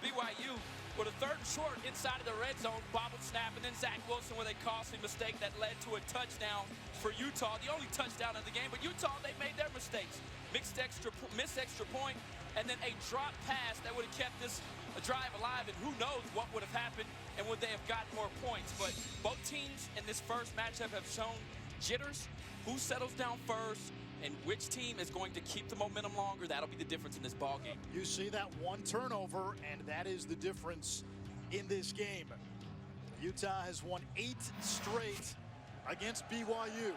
BYU with a 3rd and short inside of the red zone, bobbled snap, and then Zach Wilson with a costly mistake that led to a touchdown for Utah, the only touchdown of the game. But Utah, they made their mistakes. Missed extra point, and then a drop pass that would have kept this drive alive, and who knows what would have happened and would they have gotten more points. But both teams in this first matchup have shown jitters. Who settles down first and which team is going to keep the momentum longer, that'll be the difference in this ball game. You see that one turnover, and that is the difference in this game. Utah has won 8 straight against BYU.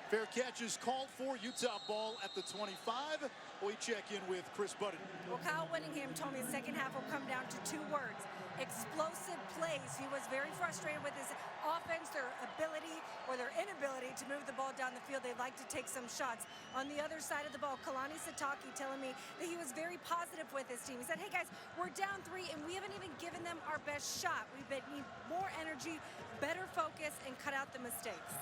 Fair catch is called for. Utah ball at the 25. We check in with Chris Budden. Well, Kyle Whittingham told me the second half will come down to 2 words: explosive plays. He was very frustrated with his offense, their ability or their inability to move the ball down the field. They like to take some shots. On the other side of the ball, Kalani Sitake telling me that he was very positive with his team. He said, hey guys, we're down 3 and we haven't even given them our best shot. We need more energy, better focus, and cut out the mistakes.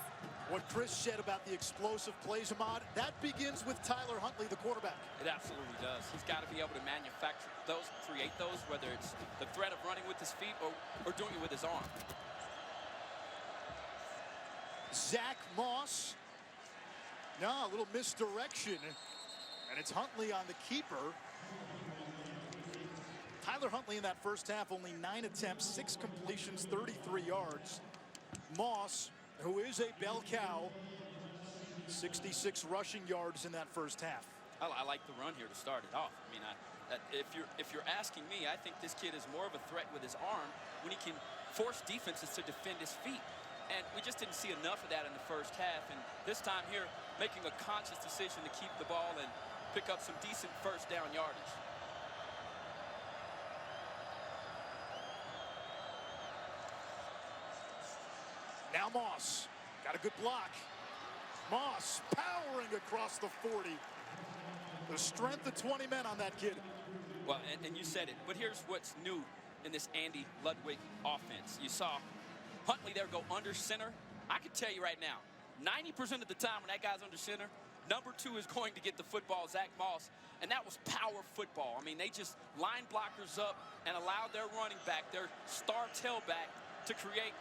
What Chris said about the explosive plays, Ahmad, that begins with Tyler Huntley, the quarterback. It absolutely does. He's got to be able to manufacture those, create those, whether it's the threat of running with his feet or doing it with his arm. Zach Moss. No, a little misdirection. And it's Huntley on the keeper. Tyler Huntley in that first half, only 9 attempts, 6 completions, 33 yards. Moss, who is a bell cow, 66 rushing yards in that first half. I like the run here to start it off. I mean, if you're asking me, I think this kid is more of a threat with his arm when he can force defenses to defend his feet. And we just didn't see enough of that in the first half. And this time here, making a conscious decision to keep the ball and pick up some decent first down yardage. Now Moss, got a good block. Moss powering across the 40. The strength of 20 men on that kid. Well, and you said it, but here's what's new in this Andy Ludwig offense. You saw Huntley there go under center. I can tell you right now, 90% of the time when that guy's under center, number 2 is going to get the football, Zach Moss, and that was power football. I mean, they just lined blockers up and allowed their running back, their star tailback, to create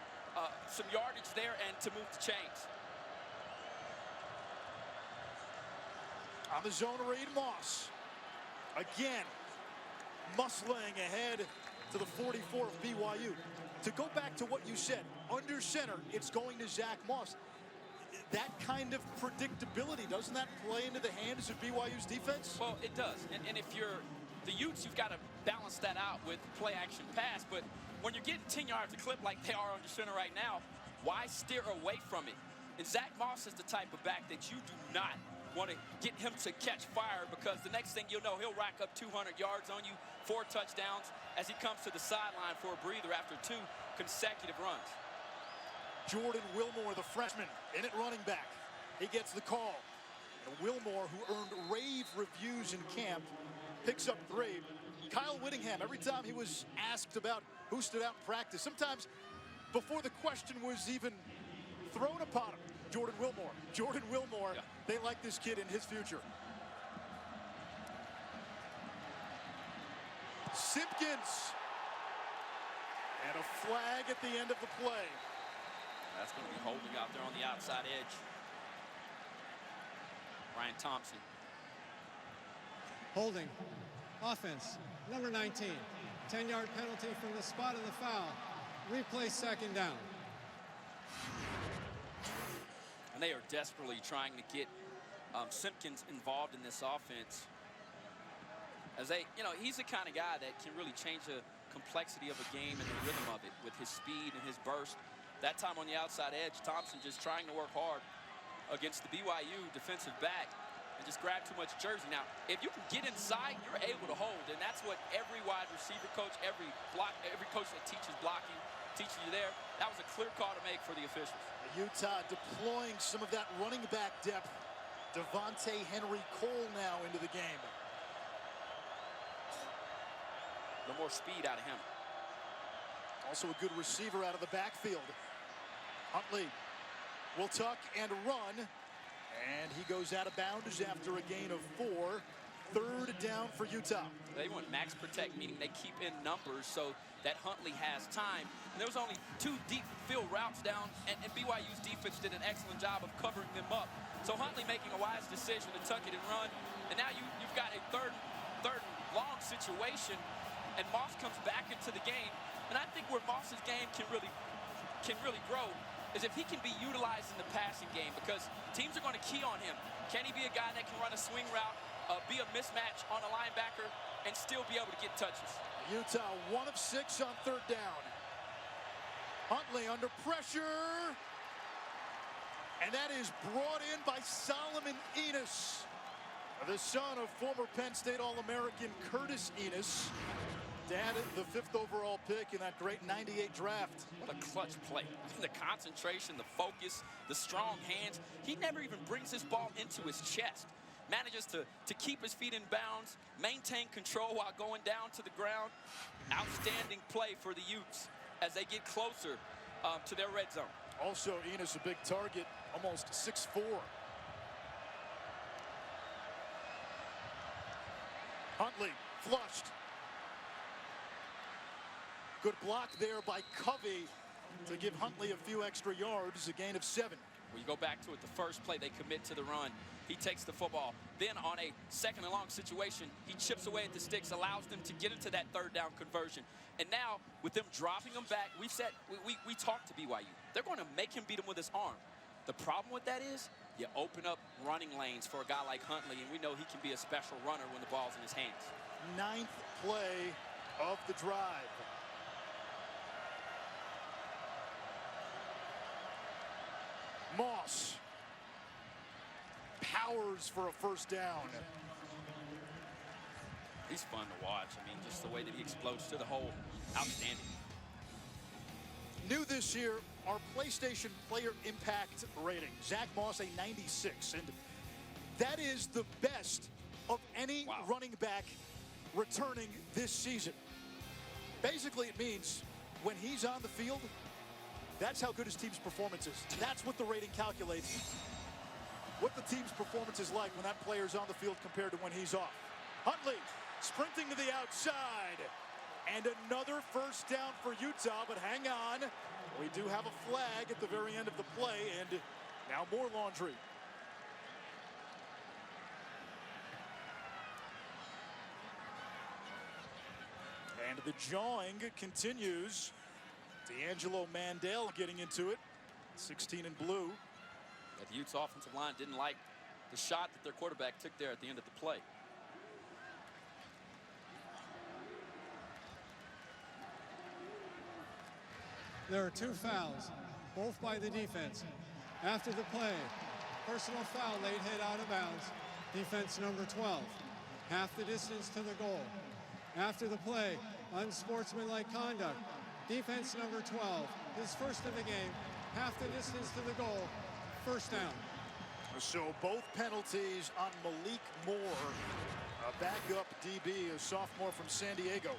some yardage there and to move the chains. On the zone read, Moss. Again, muscling ahead to the 44 of BYU. To go back to what you said, under center, it's going to Zach Moss. That kind of predictability, doesn't that play into the hands of BYU's defense? Well, it does. And if you're the Utes, you've got to balance that out with play action pass. But when you're getting 10 yards a clip like they are under center right now, why steer away from it? And Zach Moss is the type of back that you do not want to get him to catch fire, because the next thing you'll know, he'll rack up 200 yards on you, 4 touchdowns, as he comes to the sideline for a breather after 2 consecutive runs. Jordan Wilmore, the freshman, in at running back. He gets the call. And Wilmore, who earned rave reviews in camp, picks up 3. Kyle Whittingham, every time he was asked about who stood out in practice, sometimes before the question was even thrown upon him, Jordan Wilmore. Jordan Wilmore, yeah. They like this kid in his future. Simpkins. And a flag at the end of the play. That's going to be holding out there on the outside edge. Ryan Thompson. Holding. Offense. Number 19. 10-yard penalty from the spot of the foul. Replay 2nd down. And they are desperately trying to get Simpkins involved in this offense. As they, he's the kind of guy that can really change the complexity of a game and the rhythm of it with his speed and his burst. That time on the outside edge, Thompson just trying to work hard against the BYU defensive back and just grab too much jersey. Now, if you can get inside, you're able to hold, and that's what every wide receiver coach, every coach that teaches blocking, teaches you there. That was a clear call to make for the officials. Utah deploying some of that running back depth. Devontae Henry Cole now into the game. A little more speed out of him. Also a good receiver out of the backfield. Huntley will tuck and run. And he goes out of bounds after a gain of 4. 3rd down for Utah. They want max protect, meaning they keep in numbers so that Huntley has time. And there was only 2 deep field routes down, and BYU's defense did an excellent job of covering them up. So Huntley making a wise decision to tuck it and run. And now you've got a third and long situation, and Moss comes back into the game. And I think where Moss's game can really grow is if he can be utilized in the passing game, because teams are going to key on him. Can he be a guy that can run a swing route, be a mismatch on a linebacker, and still be able to get touches? Utah 1 of 6 on 3rd down. Huntley under pressure. And that is brought in by Solomon Enos, the son of former Penn State All-American Curtis Enos. Dad, the 5th overall pick in that great '98 draft. What a clutch play. The concentration, the focus, the strong hands. He never even brings his ball into his chest. Manages to keep his feet in bounds, maintain control while going down to the ground. Outstanding play for the Utes as they get closer to their red zone. Also, Enos a big target, almost 6'4". Huntley flushed. Good block there by Covey to give Huntley a few extra yards, a gain of 7. When you go back to it, the first play, they commit to the run. He takes the football. Then on a 2nd and long situation, he chips away at the sticks, allows them to get into that 3rd down conversion. And now, with them dropping him back, we talked to BYU. They're going to make him beat him with his arm. The problem with that is you open up running lanes for a guy like Huntley, and we know he can be a special runner when the ball's in his hands. 9th play of the drive. Moss powers for a 1st down. He's fun to watch. I mean, just the way that he explodes to the hole, outstanding. New this year, our PlayStation Player Impact rating. Zach Moss, a 96. And that is the best of any running back returning this season. Basically, it means when he's on the field, that's how good his team's performance is. That's what the rating calculates. What the team's performance is like when that player's on the field compared to when he's off. Huntley sprinting to the outside. And another 1st down for Utah, but hang on. We do have a flag at the very end of the play, and now more laundry. And the jawing continues. D'Angelo Mandel getting into it, 16 in blue. The Utes offensive line didn't like the shot that their quarterback took there at the end of the play. There are 2 fouls, both by the defense. After the play, personal foul, late hit out of bounds. Defense number 12, half the distance to the goal. After the play, unsportsmanlike conduct. Defense number 12, his 1st of the game, half the distance to the goal, 1st down. So both penalties on Malik Moore, a backup DB, a sophomore from San Diego.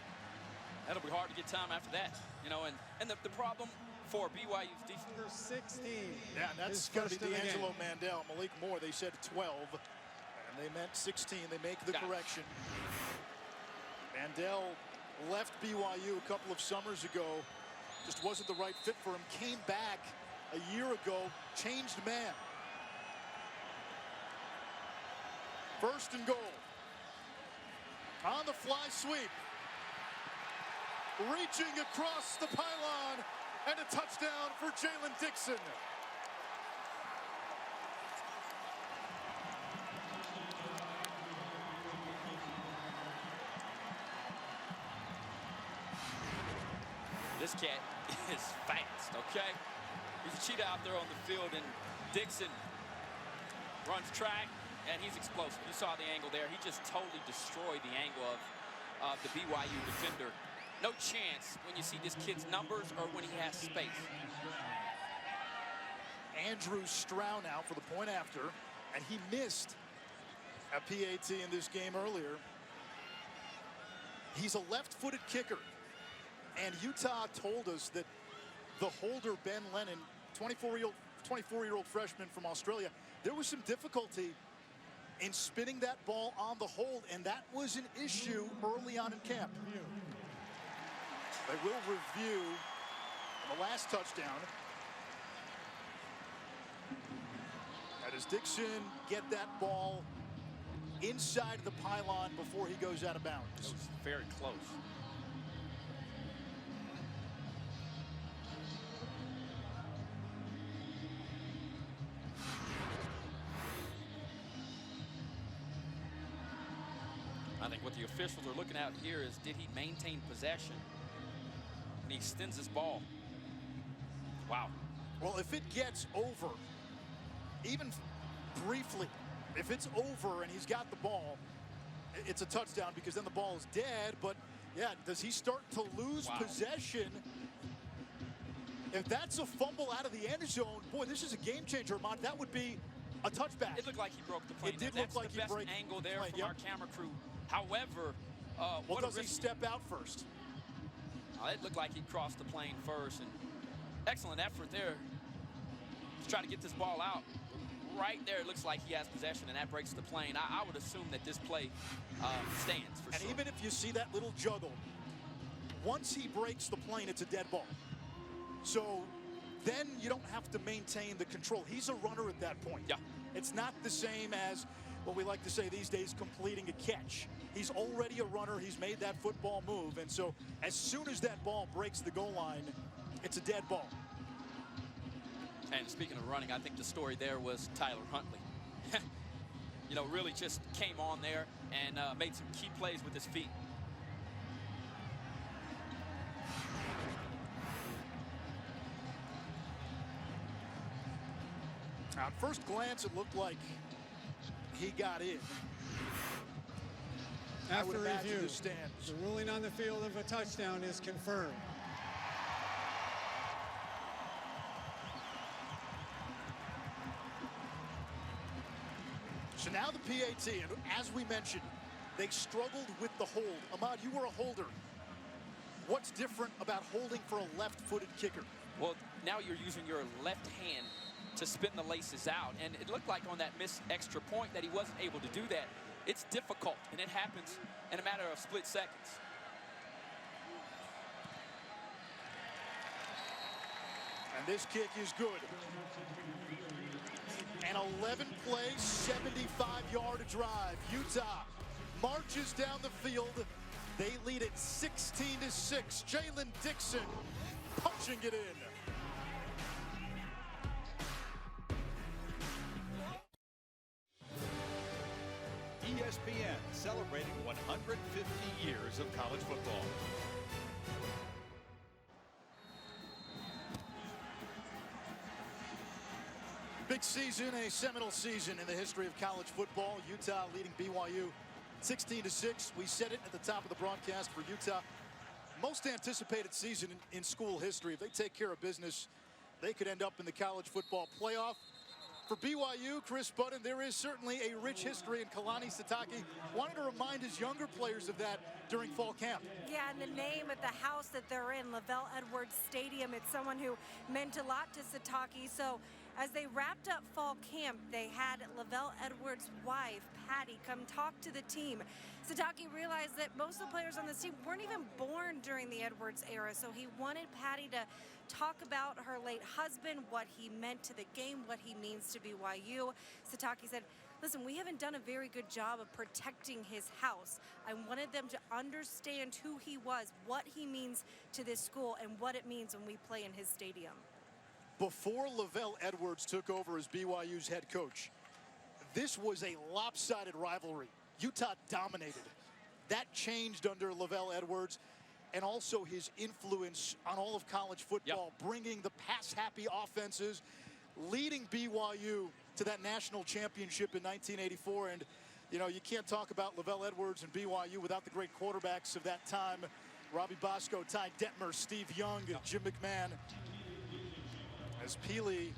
That'll be hard to get time after that, you know, and the problem for BYU's defense. Number 16. Yeah, and that's got to be D'Angelo Mandel. Malik Moore, they said 12, and they meant 16. They make the correction. Mandel left BYU a couple of summers ago. Just wasn't the right fit for him. Came back a year ago, changed man. 1st and goal. On the fly sweep. Reaching across the pylon, and a touchdown for Jalen Dixon. This cat is fast, okay? He's a cheetah out there on the field, and Dixon runs track, and he's explosive. You saw the angle there. He just totally destroyed the angle of the BYU defender. No chance when you see this kid's numbers or when he has space. Andrew Stroud now for the point after, and he missed a PAT in this game earlier. He's a left-footed kicker, and Utah told us that the holder Ben Lennon, 24-year-old freshman from Australia, there was some difficulty in spinning that ball on the hold, and that was an issue early on in camp. They will review the last touchdown. And does Dixon get that ball inside the pylon before he goes out of bounds? It was very close. I think what the officials are looking at here is, did he maintain possession? And he extends his ball. Wow. Well, if it gets over, even briefly, if it's over and he's got the ball, it's a touchdown because then the ball is dead. But yeah, does he start to lose possession? If that's a fumble out of the end zone, boy, this is a game changer, Ahmad. That would be a touchback. It looked like he broke the plane. It did That's look like the he broke best angle there from yep. our camera crew. However, well, does he step out first? It looked like he crossed the plane first, and excellent effort there to try to get this ball out. Right there, it looks like he has possession, and that breaks the plane. I would assume that this play stands for sure. And even if you see that little juggle, once he breaks the plane, it's a dead ball. So then you don't have to maintain the control. He's a runner at that point. Yeah. It's not the same as what we like to say these days, completing a catch. He's already a runner. He's made that football move. And so as soon as that ball breaks the goal line, it's a dead ball. And speaking of running, I think the story there was Tyler Huntley. You know, really just came on there and made some key plays with his feet. On first glance, it looked like he got in. After review, the stands. the ruling on the field of a touchdown is confirmed. So now the PAT, and as we mentioned, they struggled with the hold. Ahmad, you were a holder. What's different about holding for a left-footed kicker? Well, now you're using your left hand to spin the laces out, and it looked like on that missed extra point that he wasn't able to do that. It's difficult, and it happens in a matter of split seconds. And this kick is good. An 11-play, 75-yard drive. Utah marches down the field. They lead it 16-6. Jalen Dixon punching it in. ESPN celebrating 150 years of college football. Big season, a seminal season in the history of college football. Utah leading BYU 16-6. We said it at the top of the broadcast for Utah. Most anticipated season in school history. If they take care of business, they could end up in the college football playoff. For BYU, Chris Budden, there is certainly a rich history, and Kalani Sitake wanted to remind his younger players of that during fall camp. Yeah, and the name of the house that they're in, Lavelle Edwards Stadium, it's someone who meant a lot to Sitake. So as they wrapped up fall camp, they had Lavelle Edwards' wife, Patty, come talk to the team. Sitake realized that most of the players on this team weren't even born during the Edwards era, so he wanted Patty to talk about her late husband, what he meant to the game, what he means to BYU. Sitake said, listen, we haven't done a very good job of protecting his house. I wanted them to understand who he was, what he means to this school, and what it means when we play in his stadium. Before Lavelle Edwards took over as BYU's head coach, this was a lopsided rivalry. Utah dominated. That changed under Lavelle Edwards, and also his influence on all of college football, bringing the pass-happy offenses, leading BYU to that national championship in 1984. And, you know, you can't talk about Lavelle Edwards and BYU without the great quarterbacks of that time. Robbie Bosco, Ty Detmer, Steve Young, and Jim McMahon. As Peely,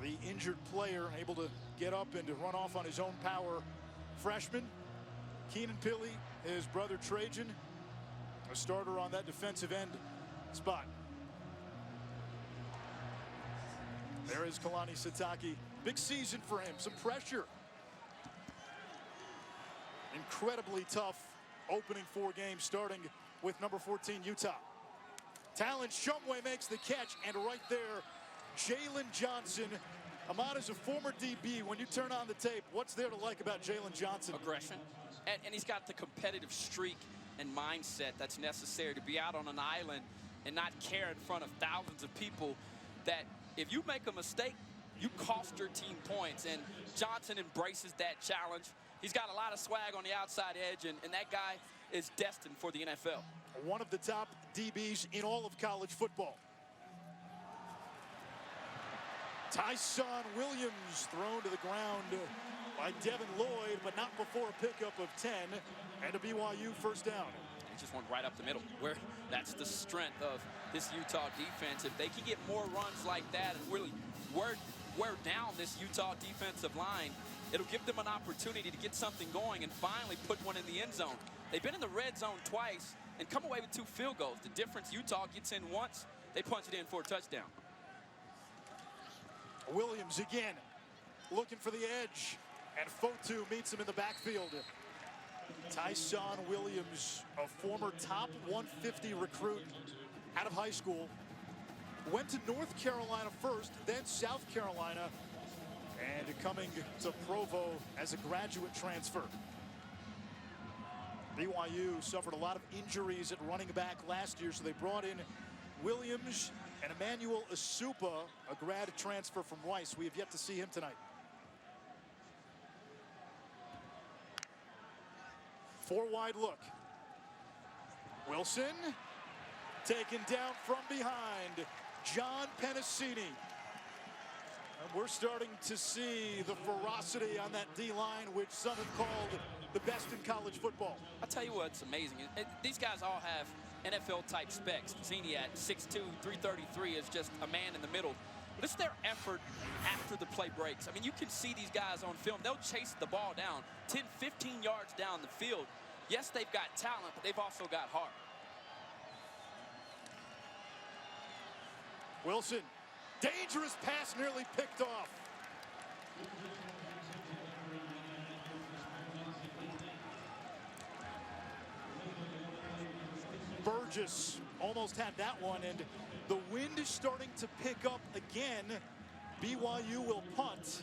the injured player, able to get up and to run off on his own power. Freshman, Keenan Peely, his brother Trajan, a starter on that defensive end spot. There is Kalani Sitake. Big season for him. Some pressure incredibly tough opening 4 games, starting with number 14, Utah. Talon Shumway makes the catch, and right there, Jalen Johnson. Ahmad is a former DB. When you turn on the tape, what's there to like about Jalen Johnson? Aggression. And he's got the competitive streak and mindset that's necessary to be out on an island and not care in front of thousands of people that if you make a mistake, you cost your team points. And Johnson embraces that challenge. He's got a lot of swag on the outside edge, and that guy is destined for the NFL. One of the top DBs in all of college football. Tyson Williams thrown to the ground by Devin Lloyd, but not before a pickup of 10 and a BYU first down. He just went right up the middle, where that's the strength of this Utah defense. If they can get more runs like that and really wear down this Utah defensive line, it'll give them an opportunity to get something going and finally put one in the end zone. They've been in the red zone twice and come away with 2 field goals. The difference, Utah gets in once, they punch it in for a touchdown. Williams again, looking for the edge, and Fotu meets him in the backfield. Tyson Williams, a former top 150 recruit out of high school, went to North Carolina first, then South Carolina, and coming to Provo as a graduate transfer. BYU suffered a lot of injuries at running back last year, so they brought in Williams and Emmanuel Asupa, a grad transfer from Rice. We have yet to see him tonight. 4 wide look. Wilson taken down from behind. John Penasini. And we're starting to see the ferocity on that D-line, which some have called the best in college football. I'll tell you what's amazing. These guys all have NFL-type specs. Zini at 6'2", 333 is just a man in the middle. But it's their effort after the play breaks. I mean, you can see these guys on film. They'll chase the ball down 10, 15 yards down the field. Yes, they've got talent, but they've also got heart. Wilson, dangerous pass nearly picked off. Burgess almost had that one, and the wind is starting to pick up again. BYU will punt.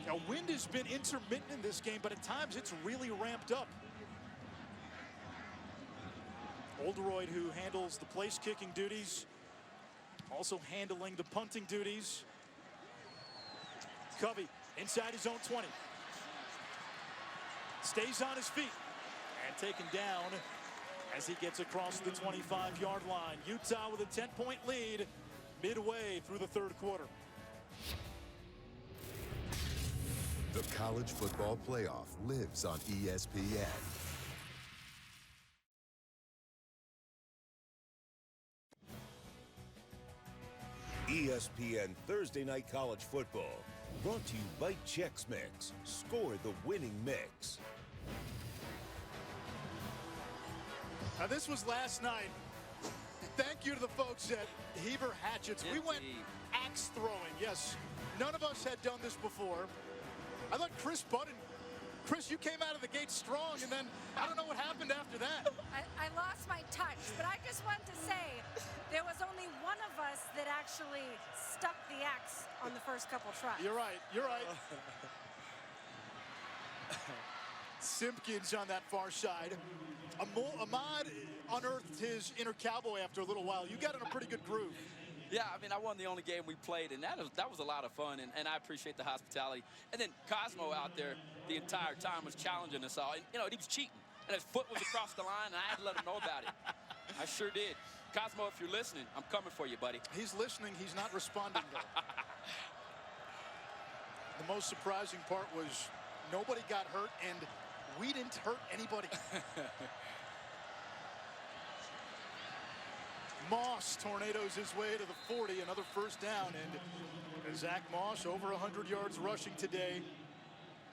Now, wind has been intermittent in this game, but at times it's really ramped up. Oldroyd, who handles the place kicking duties, also handling the punting duties. Covey inside his own 20. Stays on his feet and taken down as he gets across the 25-yard line. Utah with a 10-point lead midway through the 3rd quarter. The college football playoff lives on ESPN. ESPN Thursday Night College Football, brought to you by Chex Mix. Score the winning mix. Now, this was last night. Thank you to the folks at Heber Hatchets. We went axe throwing. Yes, none of us had done this before. I thought Chris, you came out of the gate strong, and then I don't know what happened after that. I lost my touch, but I just want to say there was only one of us that actually stuck the axe on the first couple tries. You're right. You're right. Simpkins on that far side. Ahmad unearthed his inner cowboy after a little while. You got in a pretty good groove. Yeah, I mean, I won the only game we played, and that was a lot of fun, and I appreciate the hospitality. And then Cosmo out there the entire time was challenging us all. And, you know, he was cheating, and his foot was across the line, and I had to let him know about it. I sure did. Cosmo, if you're listening, I'm coming for you, buddy. He's listening. He's not responding, though. The most surprising part was nobody got hurt, and we didn't hurt anybody. Moss tornadoes his way to the 40, another first down, and Zach Moss over 100 yards rushing today.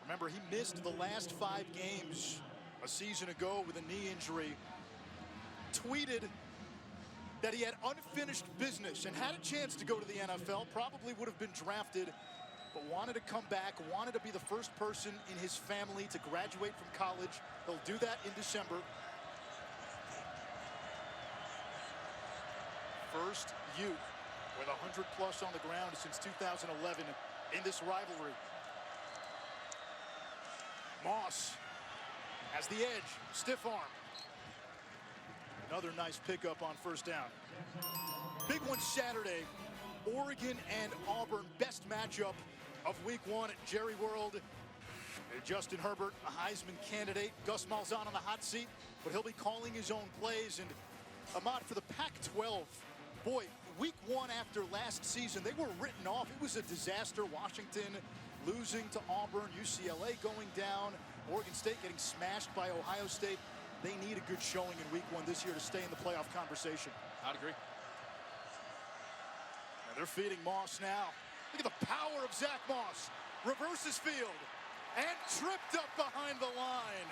Remember, he missed the last 5 games a season ago with a knee injury. Tweeted that he had unfinished business and had a chance to go to the NFL, probably would have been drafted but wanted to come back, wanted to be the first person in his family to graduate from college. He'll do that in December. First Ute with 100+ on the ground since 2011 in this rivalry. Moss has the edge, stiff arm. Another nice pickup on first down. Big one Saturday, Oregon and Auburn, best matchup of week 1 at Jerry World. Justin Herbert, a Heisman candidate. Gus Malzahn on the hot seat, but he'll be calling his own plays. And Ahmad, for the Pac-12, boy, week 1 after last season, they were written off. It was a disaster. Washington losing to Auburn, UCLA going down, Oregon State getting smashed by Ohio State. They need a good showing in week 1 this year to stay in the playoff conversation. I'd agree. And they're feeding Moss now. Look at the power of Zach Moss. Reverses field and tripped up behind the line.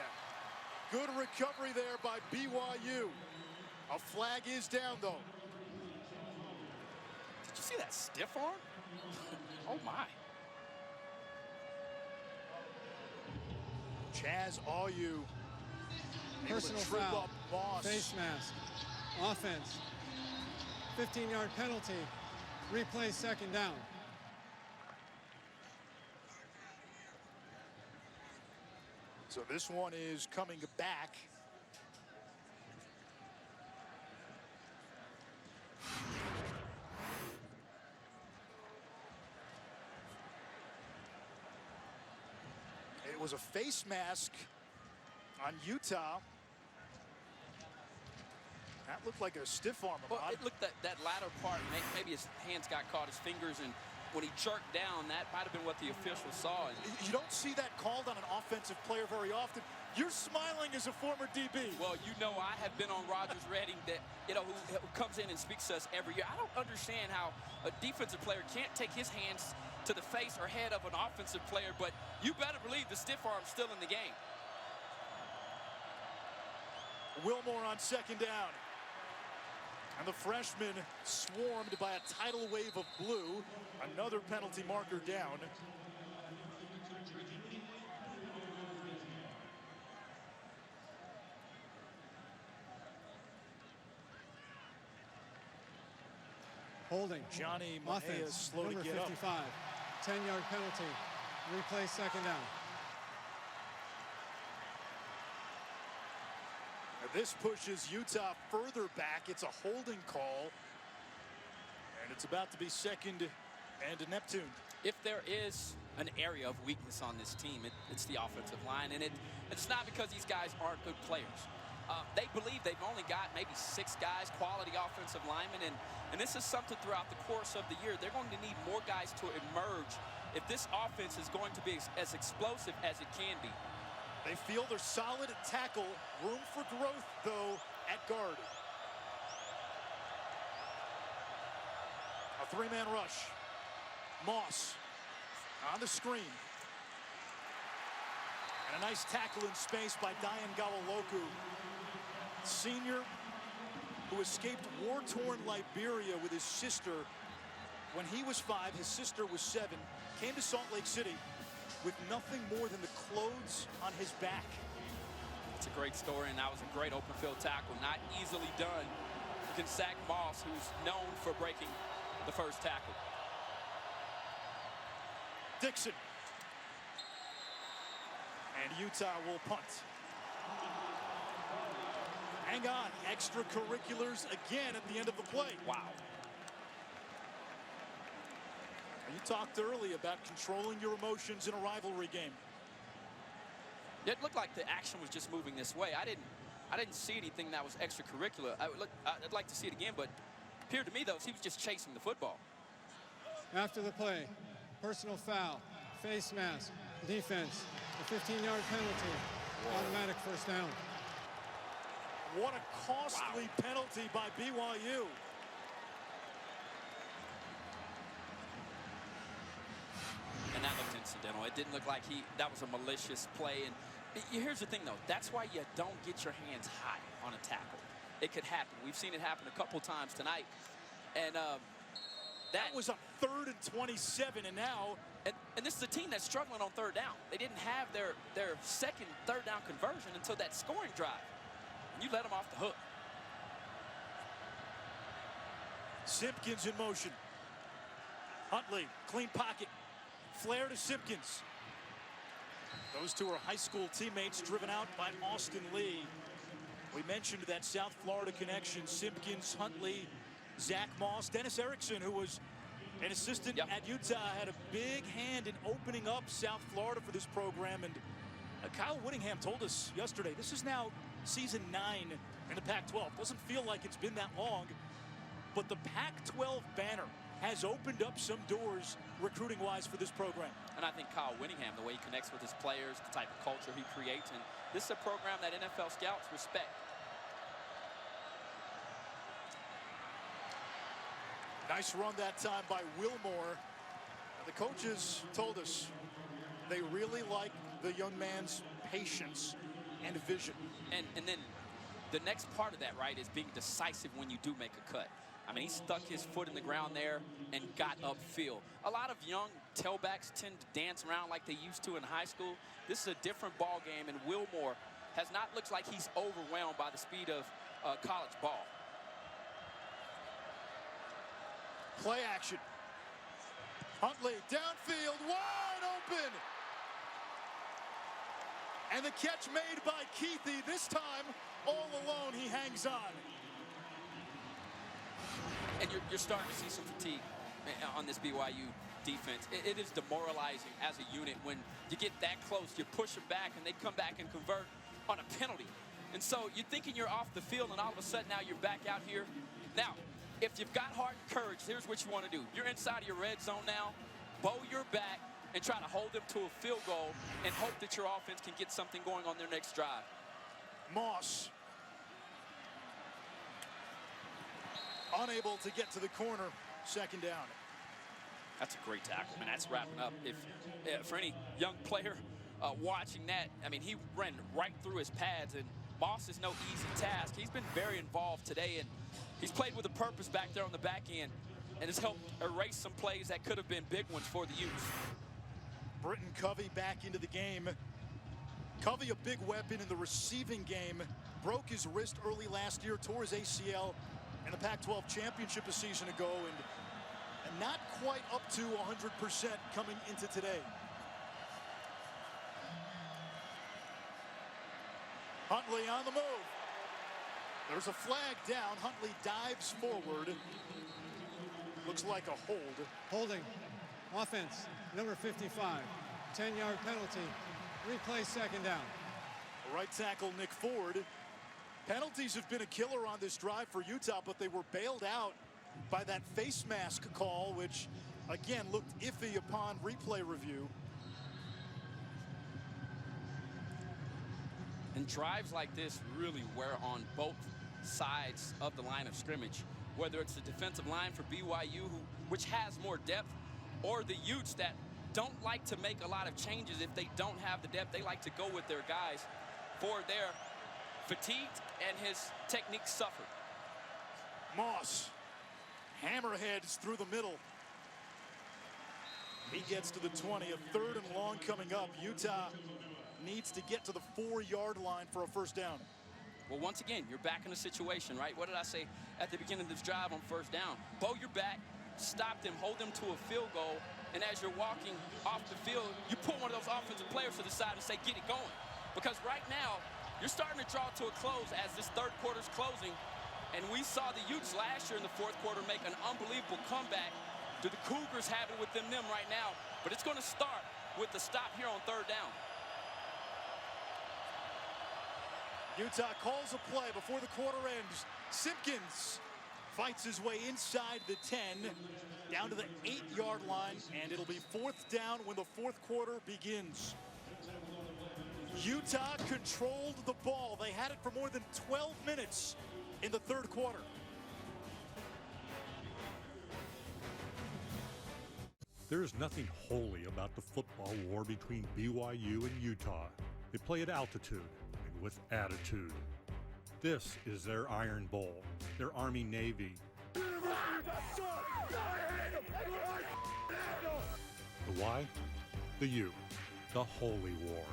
Good recovery there by BYU. A flag is down, though. Did you see that stiff arm? Oh, my. Chaz Ayu. Personal foul, face mask, offense, 15-yard penalty, replay second down. So this one is coming back. It was a face mask on Utah. That looked like a stiff arm. Well, it looked that latter part, maybe his hands got caught, his fingers, and when he jerked down, that might have been what the official saw. You don't see that called on an offensive player very often. You're smiling as a former DB. Well, you know, I have been on Rogers Redding, that who comes in and speaks to us every year. I don't understand how a defensive player can't take his hands to the face or head of an offensive player, but you better believe the stiff arm's still in the game. Wilmore on second down. And the freshman swarmed by a tidal wave of blue. Another penalty marker down. Holding. Johnny Mahia is slow to get number 55. 10-yard penalty. Replay second down. This pushes Utah further back. It's a holding call. And it's about to be second and Neptune. If there is an area of weakness on this team, it's the offensive line. And it's not because these guys aren't good players. They believe they've only got maybe 6 guys, quality offensive linemen. And this is something throughout the course of the year. They're going to need more guys to emerge if this offense is going to be as explosive as it can be. They feel they're solid at tackle. Room for growth, though, at guard. A 3-man rush. Moss on the screen. And a nice tackle in space by Dayan Gawaloku. Senior who escaped war-torn Liberia with his sister when he was 5. His sister was 7. Came to Salt Lake City with nothing more than the clothes on his back. It's a great story, and that was a great open field tackle. Not easily done against Zach Moss, who's known for breaking the first tackle. Dixon. And Utah will punt. Hang on, extracurriculars again at the end of the play. Wow. You talked early about controlling your emotions in a rivalry game. It looked like the action was just moving this way. I didn't see anything that was extracurricular. I'd like to see it again, but it appeared to me, though, he was just chasing the football. After the play, personal foul, face mask, defense, a 15-yard penalty, automatic first down. What a costly penalty by BYU. And that looked incidental. It didn't look like that was a malicious play. And here's the thing, though. That's why you don't get your hands high on a tackle. It could happen. We've seen it happen a couple times tonight. And That was a 3rd and 27, and now. And this is a team that's struggling on 3rd down. They didn't have their second 3rd down conversion until that scoring drive. And you let them off the hook. Simpkins in motion. Huntley, clean pocket. Flare to Simpkins. Those two are high school teammates driven out by Austin Lee. We mentioned that South Florida connection. Simpkins, Huntley, Zach Moss, Dennis Erickson, who was an assistant at Utah, had a big hand in opening up South Florida for this program. And Kyle Whittingham told us yesterday, this is now season 9 in the Pac-12. Doesn't feel like it's been that long, but the Pac-12 banner has opened up some doors recruiting-wise for this program. And I think Kyle Whittingham, the way he connects with his players, the type of culture he creates, and this is a program that NFL scouts respect. Nice run that time by Wilmore. The coaches told us they really like the young man's patience and vision. And then the next part of that, right, is being decisive when you do make a cut. I mean, he stuck his foot in the ground there and got upfield. A lot of young tailbacks tend to dance around like they used to in high school. This is a different ball game, and Wilmore has not looked like he's overwhelmed by the speed of college ball. Play action. Huntley downfield, wide open. And the catch made by Keithy. This time, all alone, he hangs on. And you're starting to see some fatigue on this BYU defense. It is demoralizing as a unit when you get that close, you push them back, and they come back and convert on a penalty. And so you're thinking you're off the field, and all of a sudden now you're back out here. Now, if you've got heart and courage, here's what you want to do. You're inside of your red zone now. Bow your back and try to hold them to a field goal and hope that your offense can get something going on their next drive. Moss. Unable to get to the corner. 2nd down. That's a great tackle, man. That's wrapping up. If for any young player watching that, I mean, he ran right through his pads, and Moss is no easy task. He's been very involved today, and he's played with a purpose back there on the back end and has helped erase some plays that could have been big ones for the Utes. Britton Covey back into the game. Covey, a big weapon in the receiving game, broke his wrist early last year, tore his ACL in the Pac-12 championship a season ago, and not quite up to 100% coming into today. Huntley on the move. There's a flag down. Huntley dives forward. Looks like a hold. Holding. Offense, number 55. 10-yard penalty. Replay 2nd down. Right tackle Nick Ford. Penalties have been a killer on this drive for Utah, but they were bailed out by that face mask call, which, again, looked iffy upon replay review. And drives like this really wear on both sides of the line of scrimmage, whether it's the defensive line for BYU, which has more depth, or the Utes that don't like to make a lot of changes if they don't have the depth. They like to go with their guys. For their fatigued and his technique suffered. Moss hammerheads through the middle. He gets to the 20, a 3rd and long coming up. Utah needs to get to the 4-yard line for a 1st down. Well, once again, you're back in a situation, right? What did I say at the beginning of this drive on 1st down? Bow your back, stop them, hold them to a field goal, and as you're walking off the field, you pull one of those offensive players to the side and say, get it going. Because right now, you're starting to draw to a close as this 3rd quarter's closing. And we saw the Utes last year in the 4th quarter make an unbelievable comeback. Do the Cougars have it within them right now? But it's going to start with the stop here on 3rd down. Utah calls a play before the quarter ends. Simpkins fights his way inside the 10, down to the 8-yard line, and it'll be 4th down when the 4th quarter begins. Utah controlled the ball. They had it for more than 12 minutes in the 3rd quarter. There is nothing holy about the football war between BYU and Utah. They play at altitude and with attitude. This is their Iron Bowl, their Army-Navy. The why? The U. The Holy War.